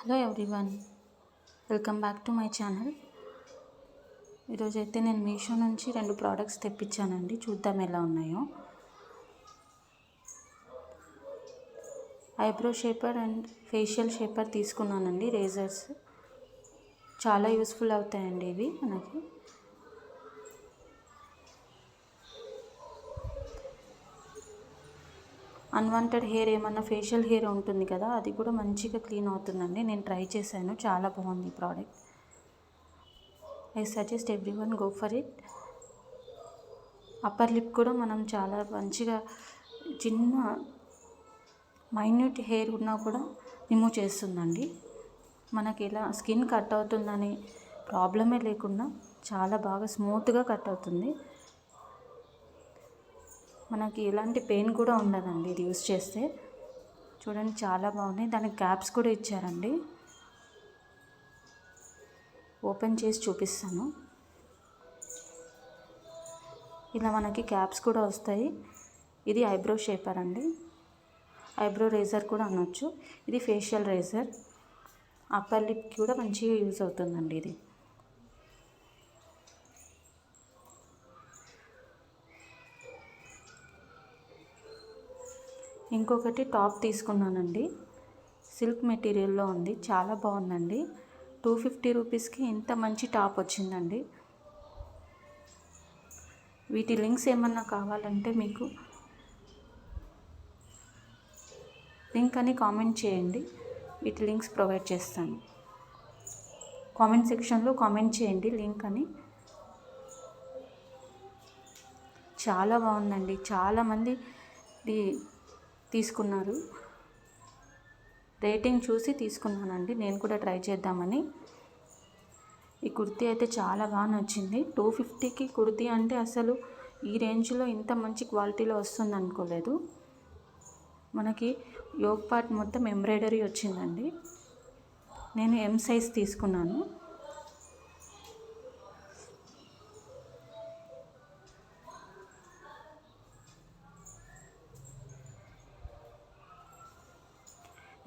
Hello everyone, welcome back to my channel. ఈరోజైతే నేను మీషో నుంచి 2 ప్రోడక్ట్స్ తెప్పించానండి. చూద్దాం ఎలా ఉన్నాయో. Eyebrow shaper and facial shaper తీసుకున్నానండి. రేజర్స్ చాలా యూస్ఫుల్ అవుతాయండి ఇవి మనకి. అన్వాంటెడ్ హెయిర్ ఏమన్నా ఫేషియల్ హెయిర్ ఉంటుంది కదా, అది కూడా మంచిగా క్లీన్ అవుతుందండి. నేను ట్రై చేశాను, చాలా బాగుంది ఈ product. I suggest everyone go for it. Upper lip కూడా మనం చాలా మంచిగా చిన్న మైన్యూట్ హెయిర్ ఉన్నా కూడా రిమూవ్ చేస్తుందండి. మనకి ఎలా స్కిన్ కట్ అవుతుందని ప్రాబ్లమే లేకుండా చాలా బాగా స్మూత్గా కట్ అవుతుంది. మనకి ఎలాంటి పెయిన్ కూడా ఉండదండి ఇది యూస్ చేస్తే. చూడండి చాలా బాగున్నాయి. దానికి క్యాప్స్ కూడా ఇచ్చారండి. ఓపెన్ చేసి చూపిస్తాను. ఇలా మనకి క్యాప్స్ కూడా వస్తాయి. ఇది ఐబ్రో షేపర్ అండి, ఐబ్రో రేజర్ కూడా అనొచ్చు. ఇది ఫేషియల్ రేజర్. అప్పర్ లిప్కి కూడా మంచిగా యూజ్ అవుతుందండి ఇది. ఇంకొకటి టాప్ తీసుకున్నానండి. సిల్క్ మెటీరియల్లో ఉంది, చాలా బాగుందండి. 250 రూపీస్కి ఇంత మంచి టాప్ వచ్చిందండి. వీటి లింక్స్ ఏమన్నా కావాలంటే మీకు లింక్ అని కామెంట్ చేయండి, వీటి లింక్స్ ప్రొవైడ్ చేస్తాను. కామెంట్ సెక్షన్లో కామెంట్ చేయండి లింక్ అని. చాలా బాగుందండి, చాలామంది తీసుకున్నారు. రేటింగ్ చూసి తీసుకున్నానండి, నేను కూడా ట్రై చేద్దామని. ఈ కుర్తీ అయితే చాలా బాగా నచ్చింది. 250కి కుర్తీ అంటే అసలు ఈ రేంజ్లో ఇంత మంచి క్వాలిటీలో వస్తుంది అనుకోలేదు. మనకి యోగ్ పార్ట్ మొత్తం ఎంబ్రాయిడరీ వచ్చిందండి. నేను ఎం సైజ్ తీసుకున్నాను.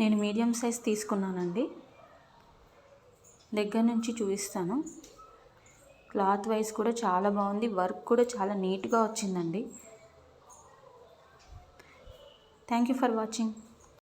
నేను మీడియం సైజ్ తీసుకున్నానండి. దగ్గర నుంచి చూపిస్తాను. క్లాత్ వైజ్ కూడా చాలా బాగుంది, వర్క్ కూడా చాలా నీట్గా వచ్చిందండి. Thank you for watching.